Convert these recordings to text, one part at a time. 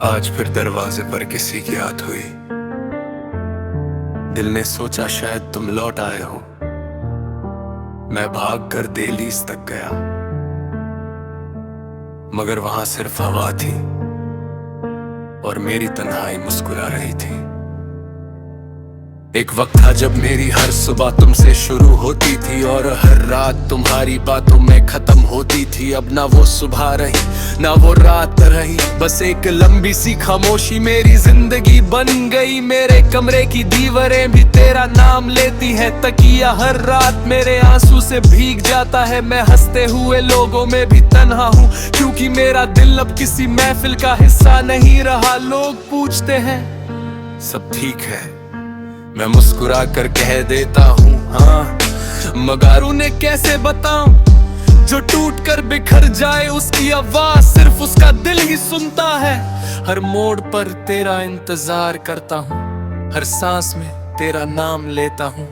आज फिर दरवाजे पर किसी की याद हुई। दिल ने सोचा शायद तुम लौट आए हो। मैं भाग कर दहलीज तक गया, मगर वहां सिर्फ हवा थी और मेरी तन्हाई मुस्कुरा रही थी। एक वक्त था जब मेरी हर सुबह तुमसे शुरू होती थी और हर रात तुम्हारी बातों में खत्म होती थी। अब ना वो सुबह रही ना वो रात रही, बस एक लंबी सी खामोशी मेरी जिंदगी बन गई। मेरे कमरे की दीवारें भी तेरा नाम लेती है, तकिया हर रात मेरे आंसू से भीग जाता है। मैं हंसते हुए लोगों में भी तन्हा हूँ, क्योंकि मेरा दिल अब किसी महफिल का हिस्सा नहीं रहा। लोग पूछते हैं सब ठीक है, मैं मुस्कुरा कर कह देता हूँ हाँ, मगर उन्हें कैसे बताऊं जो टूट कर बिखर जाए उसकी आवाज सिर्फ उसका दिल ही सुनता है। हर मोड़ पर तेरा इंतजार करता हूँ, हर सांस में तेरा नाम लेता हूँ।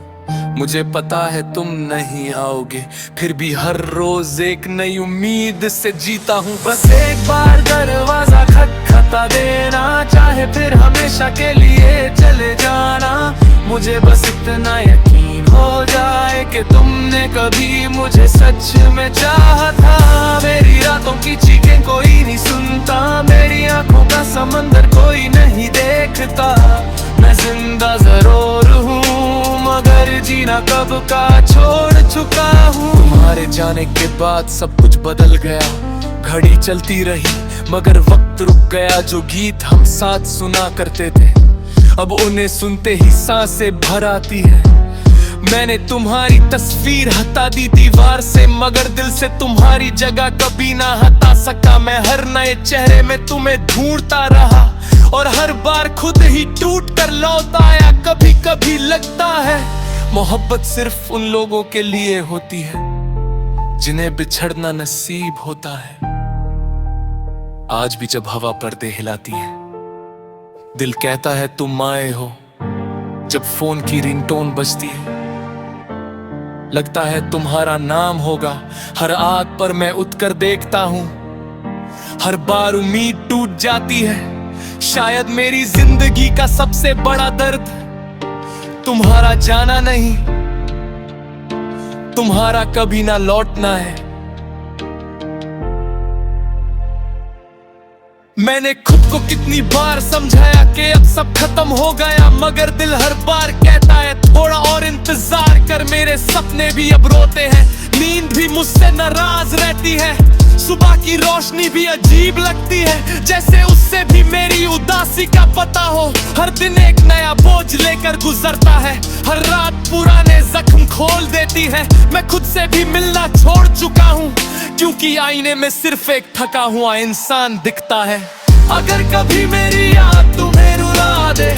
मुझे पता है तुम नहीं आओगे, फिर भी हर रोज एक नई उम्मीद से जीता हूँ। बस एक बार दरवाजा खटखटा देना, चाहे फिर हमेशा के लिए चले जाना। मुझे बस इतना यकीन हो जाए कि तुमने कभी मुझे सच में चाहा था। मेरी रातों की चीखें कोई नहीं सुनता, मेरी आंखों का समंदर कोई नहीं देखता। मैं जिंदा जरूर हूँ मगर जीना कब का छोड़ चुका हूँ। तुम्हारे जाने के बाद सब कुछ बदल गया, घड़ी चलती रही मगर वक्त रुक गया। जो गीत हम साथ सुना करते थे अब उन्हें सुनते ही सांसें भर आती है। मैंने तुम्हारी तस्वीर हटा दी दीवार से, मगर दिल से तुम्हारी जगह कभी ना हटा सका। मैं हर नए चेहरे में तुम्हें ढूंढता रहा और हर बार खुद ही टूट कर लौट आया। कभी कभी लगता है मोहब्बत सिर्फ उन लोगों के लिए होती है जिन्हें बिछड़ना नसीब होता है। आज भी जब हवा पर्दे हिलाती है, दिल कहता है तुम आए हो। जब फोन की रिंगटोन बजती है, लगता है तुम्हारा नाम होगा। हर आग पर मैं उठकर देखता हूँ, हर बार उम्मीद टूट जाती है। शायद मेरी जिंदगी का सबसे बड़ा दर्द तुम्हारा जाना नहीं, तुम्हारा कभी ना लौटना है। मैंने खुद को कितनी बार समझाया कि अब सब खत्म हो गया, मगर दिल हर बार कहता है थोड़ा और इंतजार कर। मेरे सपने भी अब रोते हैं, नींद भी मुझसे नाराज रहती है। सुबह की रोशनी भी अजीब लगती है, जैसे उससे भी मेरी उदासी का पता हो। हर दिन एक नया बोझ लेकर गुजरता है, हर रात पुराने जख्म खोल देती है। मैं खुद से भी मिलना छोड़ चुका हूँ, क्योंकि आईने में सिर्फ एक थका हुआ इंसान दिखता है। अगर कभी मेरी याद तुम्हें रुला दे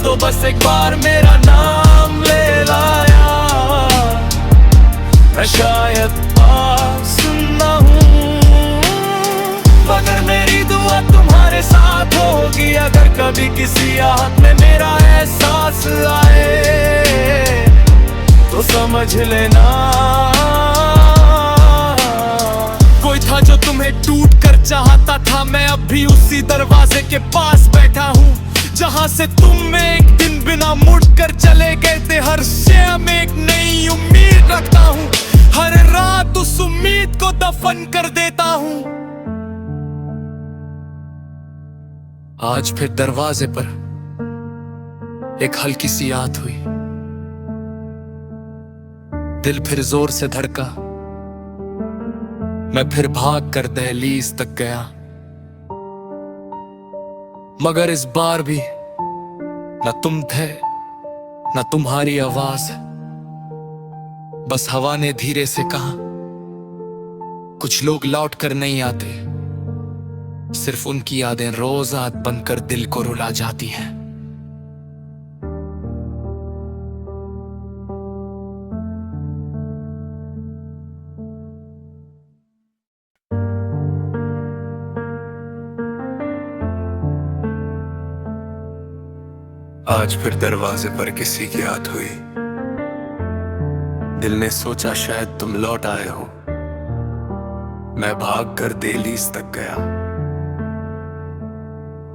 तो बस एक बार मेरा नाम ले लाया। मैं शायद पास ना हूँ, मगर मेरी दुआ तुम्हारे साथ होगी। अगर कभी किसी याद में मेरा एहसास आए तो समझ लेना कोई था जो तुम्हें टूट कर चाहता था। मैं अब भी उसी दरवाजे के पास बैठा हूँ जहाँ से तुम एक दिन बिना मुड़ कर चले गए थे। हर शय में एक नई उम्मीद रखता हूँ, हर रात उस उम्मीद को दफन कर देता हूँ। आज फिर दरवाजे पर एक हल्की सी याद हुई, दिल फिर जोर से धड़का। मैं फिर भाग कर दहलीज तक गया, मगर इस बार भी न तुम थे न तुम्हारी आवाज। बस हवा ने धीरे से कहा कुछ लोग लौट कर नहीं आते, सिर्फ उनकी यादें रोज रात बनकर दिल को रुला जाती हैं। आज फिर दरवाजे पर किसी की याद हुई। दिल ने सोचा शायद तुम लौट आए हो। मैं भाग कर दहलीज तक गया,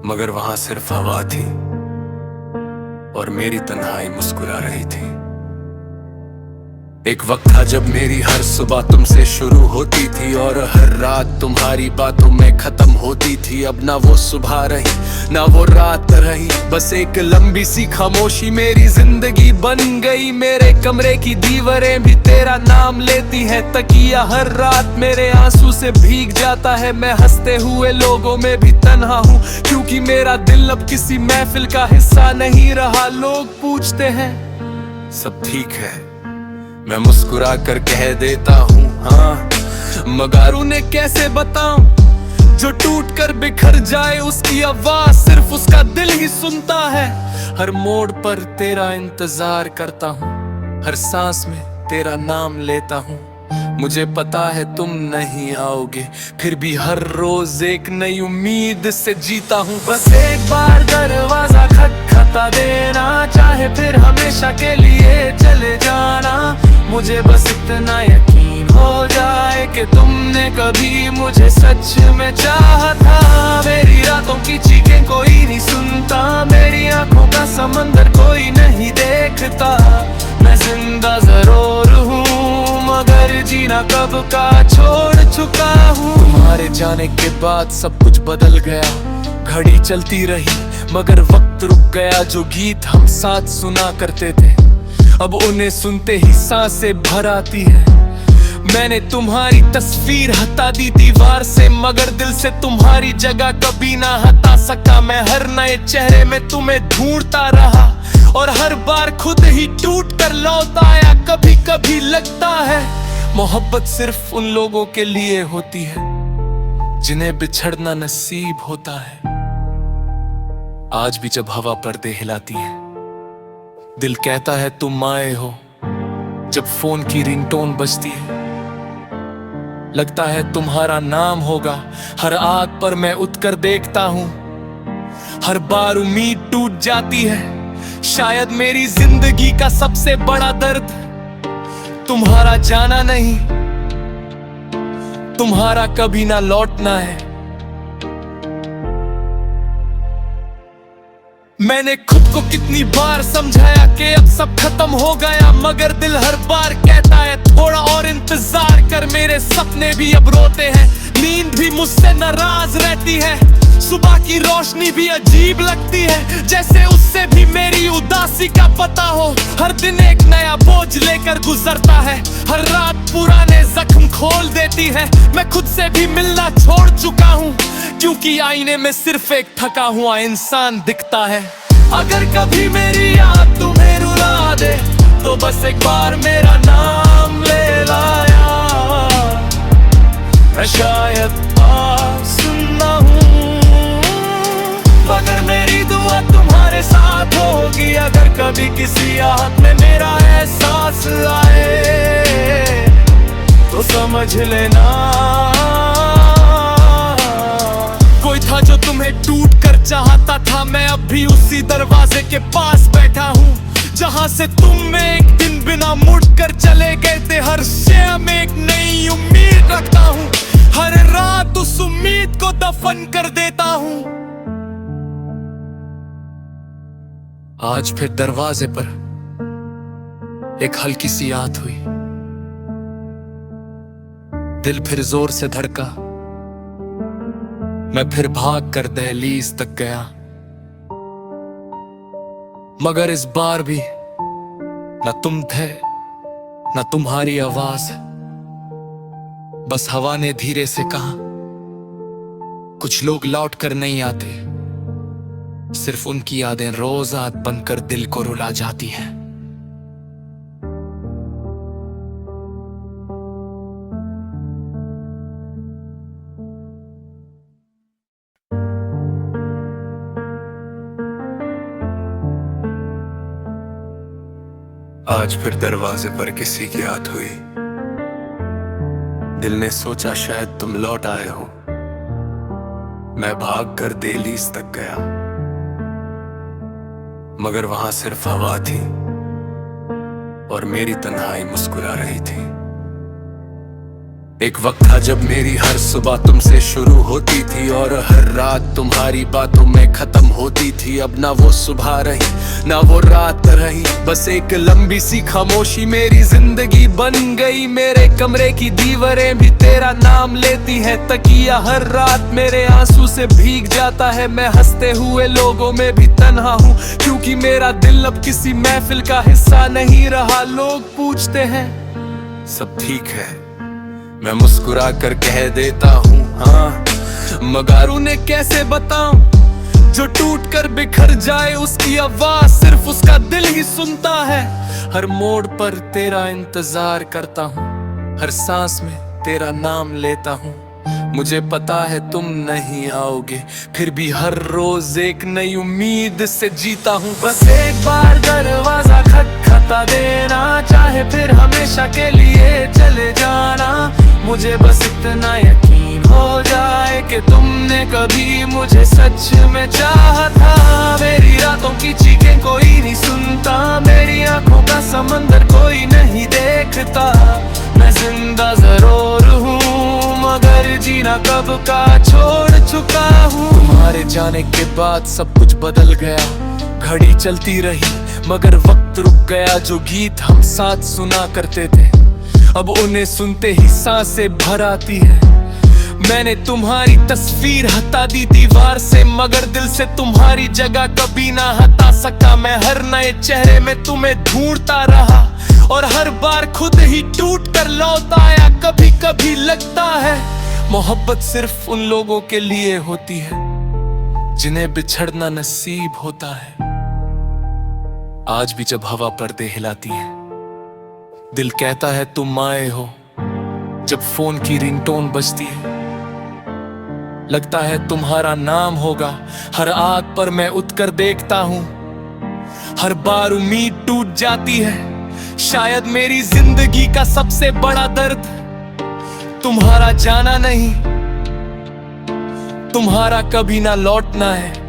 मगर वहां सिर्फ हवा थी और मेरी तन्हाई मुस्कुरा रही थी। एक वक्त था जब मेरी हर सुबह तुमसे शुरू होती थी और हर रात तुम्हारी बातों में खत्म होती थी। अब ना वो सुबह रही ना वो रात रही, बस एक लंबी सी खामोशी मेरी जिंदगी बन गई। मेरे कमरे की दीवारें भी तेरा नाम लेती है, तकिया हर रात मेरे आंसू से भीग जाता है। मैं हंसते हुए लोगों में भी तन्हा हूँ, क्योंकि मेरा दिल अब किसी महफिल का हिस्सा नहीं रहा। लोग पूछते हैं सब ठीक है, मैं मुस्कुरा कर कह देता हूँ हाँ, मगर उन्हें कैसे बताऊं, जो टूट कर बिखर जाए उसकी आवाज सिर्फ उसका दिल ही सुनता है। हर मोड़ पर तेरा इंतजार करता हूँ, हर सांस में तेरा नाम लेता हूँ। मुझे पता है तुम नहीं आओगे, फिर भी हर रोज एक नई उम्मीद से जीता हूँ। बस एक बार दरवाजा खटखटा देना, चाहे फिर हमेशा के लिए चले जाना। मुझे बस इतना यकीन हो जाए कि तुमने कभी मुझे सच में चाहा था। मेरी रातों की चीखें कोई नहीं सुनता, मेरी आंखों का समंदर कोई नहीं देखता। मैं जिंदा जरूर हूँ मगर जीना कब का छोड़ चुका हूँ। तुम्हारे जाने के बाद सब कुछ बदल गया, घड़ी चलती रही मगर वक्त रुक गया। जो गीत हम साथ सुना करते थे अब उन्हें सुनते ही सांसें भर आती है। मैंने तुम्हारी तस्वीर हटा दी दीवार से, मगर दिल से तुम्हारी जगह कभी ना हटा सका। मैं हर नए चेहरे में तुम्हें ढूंढता रहा और हर बार खुद ही टूट कर लौट आया। कभी कभी लगता है मोहब्बत सिर्फ उन लोगों के लिए होती है जिन्हें बिछड़ना नसीब होता है। आज भी जब हवा पर्दे हिलाती है, दिल कहता है तुम आए हो। जब फोन की रिंगटोन बजती है, लगता है तुम्हारा नाम होगा। हर आग पर मैं उठकर देखता हूँ, हर बार उम्मीद टूट जाती है। शायद मेरी जिंदगी का सबसे बड़ा दर्द तुम्हारा जाना नहीं, तुम्हारा कभी ना लौटना है। मैंने खुद को कितनी बार समझाया कि अब सब खत्म हो गया, मगर दिल हर बार कहता है थोड़ा और इंतजार कर। मेरे सपने भी अब रोते हैं, नींद भी मुझसे नाराज रहती है। सुबह की रोशनी भी अजीब लगती है, जैसे उससे भी मेरी उदासी का पता हो। हर दिन एक नया बोझ लेकर गुजरता है, हर रात पुराने जख्म खोल देती है। मैं खुद से भी मिलना छोड़ चुका हूँ, क्योंकि आईने में सिर्फ एक थका हुआ इंसान दिखता है। अगर कभी मेरी याद तुम्हें रुला दे तो बस एक बार मेरा नाम ले लाया। मैं शायद पास ना हूँ, मगर मेरी दुआ तुम्हारे साथ होगी। अगर कभी किसी आहट में मेरा एहसास आए तो समझ लेना कोई था जो तुम्हें टूट कर चाहता था। मैं अब भी उसी दरवाजे के पास बैठा हूँ जहाँ से तुम एक दिन बिना मुड़ कर चले गए थे। हर शय में एक नई उम्मीद रखता हूँ, हर रात उस उम्मीद को दफन कर देता हूँ। आज फिर दरवाजे पर एक हल्की सी आत हुई, दिल फिर जोर से धड़का। मैं फिर भाग कर दहलीज तक गया, मगर इस बार भी न तुम थे न तुम्हारी आवाज। बस हवा ने धीरे से कहा कुछ लोग लौट कर नहीं आते, सिर्फ उनकी यादें रोज रात बनकर दिल को रुला जाती हैं। आज फिर दरवाजे पर किसी की याद हुई, दिल ने सोचा शायद तुम लौट आए हो। मैं भाग कर दहलीज तक गया, मगर वहां सिर्फ हवा थी और मेरी तन्हाई मुस्कुरा रही थी। एक वक्त था जब मेरी हर सुबह तुमसे शुरू होती थी और हर रात तुम्हारी बातों में खत्म होती थी। अब ना वो सुबह रही ना वो रात रही, बस एक लंबी सी खामोशी मेरी जिंदगी बन गई। मेरे कमरे की दीवारें भी तेरा नाम लेती है, तकिया हर रात मेरे आंसू से भीग जाता है। मैं हंसते हुए लोगों में भी तन्हा हूँ, क्योंकि मेरा दिल अब किसी महफिल का हिस्सा नहीं रहा। लोग पूछते हैं सब ठीक है, मैं मुस्कुरा कर कह देता हूँ हाँ, मगर उन्हें कैसे बताऊं, जो टूट कर बिखर जाए उसकी आवाज सिर्फ उसका दिल ही सुनता है। हर मोड़ पर तेरा इंतजार करता हूँ, हर सांस में तेरा नाम लेता हूँ। मुझे पता है तुम नहीं आओगे, फिर भी हर रोज एक नई उम्मीद से जीता हूँ। बस एक बार दरवाजा खटखटा देना, चाहे फिर हमेशा के लिए चले जाना। मुझे बस इतना यकीन हो जाए कि तुमने कभी मुझे सच में चाहा था। मेरी रातों की चीखें कोई नहीं सुनता, मेरी आंखों का समंदर कोई नहीं देखता। मैं जिंदा जरूर हूँ मगर जीना कब का छोड़ चुका हूँ। तुम्हारे जाने के बाद सब कुछ बदल गया, घड़ी चलती रही मगर वक्त रुक गया। जो गीत हम साथ सुना करते थे अब उन्हें सुनते ही सांसें भर आती है। मैंने तुम्हारी तस्वीर हटा दी दीवार से, मगर दिल से तुम्हारी जगह कभी ना हटा सका। मैं हर नए चेहरे में तुम्हें ढूंढता रहा और हर बार खुद ही टूट कर लौट आया। कभी कभी लगता है मोहब्बत सिर्फ उन लोगों के लिए होती है जिन्हें बिछड़ना नसीब होता है। आज भी जब हवा पर्दे हिलाती है, दिल कहता है तुम आए हो। जब फोन की रिंगटोन बजती है, लगता है तुम्हारा नाम होगा। हर आग पर मैं उठकर देखता हूँ, हर बार उम्मीद टूट जाती है। शायद मेरी जिंदगी का सबसे बड़ा दर्द तुम्हारा जाना नहीं, तुम्हारा कभी ना लौटना है।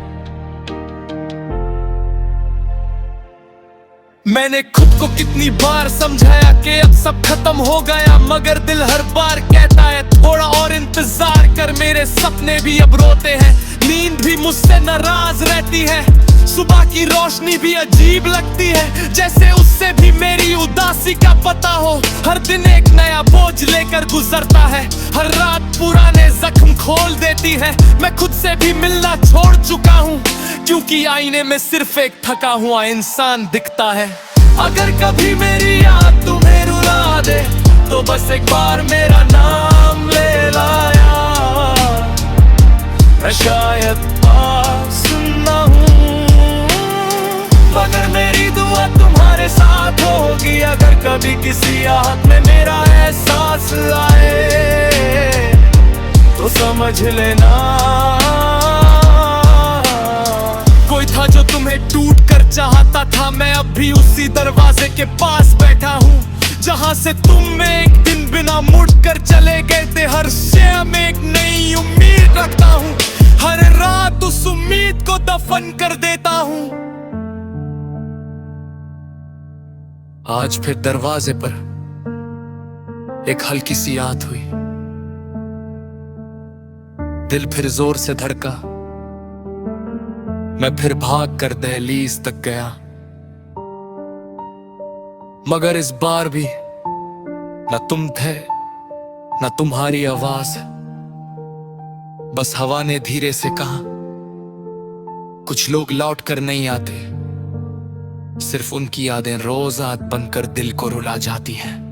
मैंने खुद को कितनी बार समझाया कि अब सब खत्म हो गया, मगर दिल हर बार कहता है थोड़ा और इंतजार कर। मेरे सपने भी अब रोते हैं, नींद भी मुझसे नाराज रहती है। सुबह की रोशनी भी अजीब लगती है, जैसे उससे भी मेरी उदासी का पता हो। हर दिन एक नया बोझ लेकर गुजरता है, हर रात पुराने जख्म खोल देती है। मैं खुद से भी मिलना छोड़ चुका हूँ, क्योंकि आईने में सिर्फ एक थका हुआ इंसान दिखता है। अगर कभी मेरी याद तुम्हें रुला दे तो बस एक बार मेरा नाम ले लाया। मैं शायद पास ना हूँ, मगर मेरी दुआ तुम्हारे साथ होगी। अगर कभी किसी याद में मेरा एहसास आए तो समझ लेना कोई था जो तुम्हें टूट कर चाहता था। मैं अब भी उसी दरवाजे के पास बैठा हूँ जहाँ से तुम एक दिन बिना मुड़ कर चले गए थे। हर शय में एक नई उम्मीद रखता हूँ, हर रात उस उम्मीद को दफन कर देता हूँ। आज फिर दरवाजे पर एक हल्की सी याद हुई, दिल फिर जोर से धड़का। मैं फिर भाग कर दहलीज तक गया, मगर इस बार भी न तुम थे न तुम्हारी आवाज। बस हवा ने धीरे से कहा कुछ लोग लौट कर नहीं आते, सिर्फ उनकी यादें रोज रात बनकर दिल को रुला जाती हैं।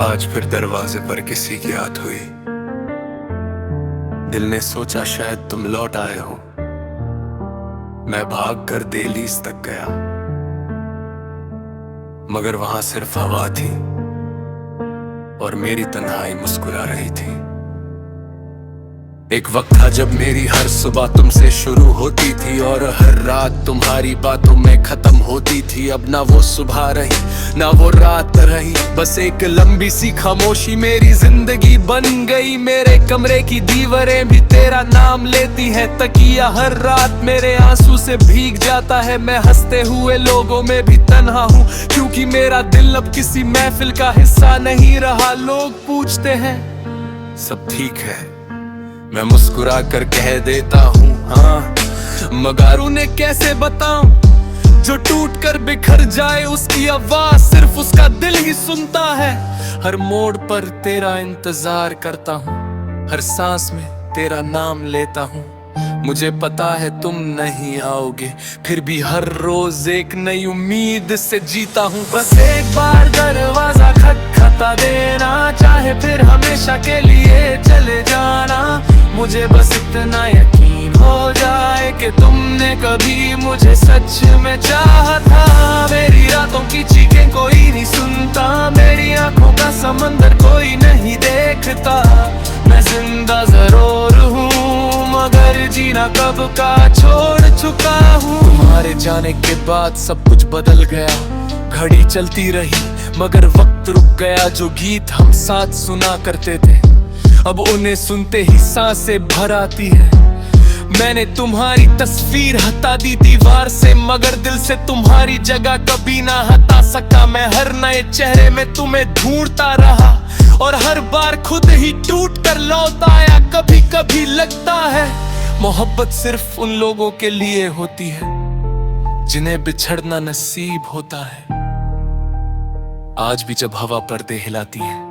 आज फिर दरवाजे पर किसी की याद हुई, दिल ने सोचा शायद तुम लौट आए हो। मैं भाग कर दहलीज तक गया, मगर वहां सिर्फ हवा थी और मेरी तन्हाई मुस्कुरा रही थी। एक वक्त था जब मेरी हर सुबह तुमसे शुरू होती थी और हर रात तुम्हारी बातों में खत्म होती थी। अब ना वो सुबह रही ना वो रात रही, बस एक लंबी सी खामोशी मेरी जिंदगी बन गई। मेरे कमरे की दीवारें भी तेरा नाम लेती हैं, तकिया हर रात मेरे आंसू से भीग जाता है। मैं हंसते हुए लोगों में भी तन्हा हूँ, क्योंकि मेरा दिल अब किसी महफिल का हिस्सा नहीं रहा। लोग पूछते हैं सब ठीक है, मैं मुस्कुरा कर कह देता हूँ हाँ, मगर उन्हें कैसे बताऊं, जो टूट कर बिखर जाए उसकी आवाज सिर्फ उसका दिल ही सुनता है। हर मोड़ पर तेरा इंतजार करता हूँ, हर सांस में तेरा नाम लेता हूँ। मुझे पता है तुम नहीं आओगे, फिर भी हर रोज एक नई उम्मीद से जीता हूँ। बस एक बार दरवाजा खटखटा देना, चाहे फिर हमेशा के लिए चले जाना। मुझे बस इतना यकीन हो जाए कि तुमने कभी मुझे सच में चाहा था। मेरी रातों की चीखें कोई नहीं सुनता, मेरी आंखों का समंदर कोई नहीं देखता। मैं जिंदा जरूर हूँ मगर जीना कब का छोड़ चुका हूँ। तुम्हारे जाने के बाद सब कुछ बदल गया, घड़ी चलती रही मगर वक्त रुक गया। जो गीत हम साथ सुना करते थे अब उन्हें सुनते ही सांसें भर आती है। मैंने तुम्हारी तस्वीर हटा दी दीवार से, मगर दिल से तुम्हारी जगह कभी ना हटा सका। मैं हर नए चेहरे में तुम्हें ढूंढता रहा और हर बार खुद ही टूट कर लौट आया। कभी कभी लगता है मोहब्बत सिर्फ उन लोगों के लिए होती है जिन्हें बिछड़ना नसीब होता है। आज भी जब हवा पर्दे हिलाती है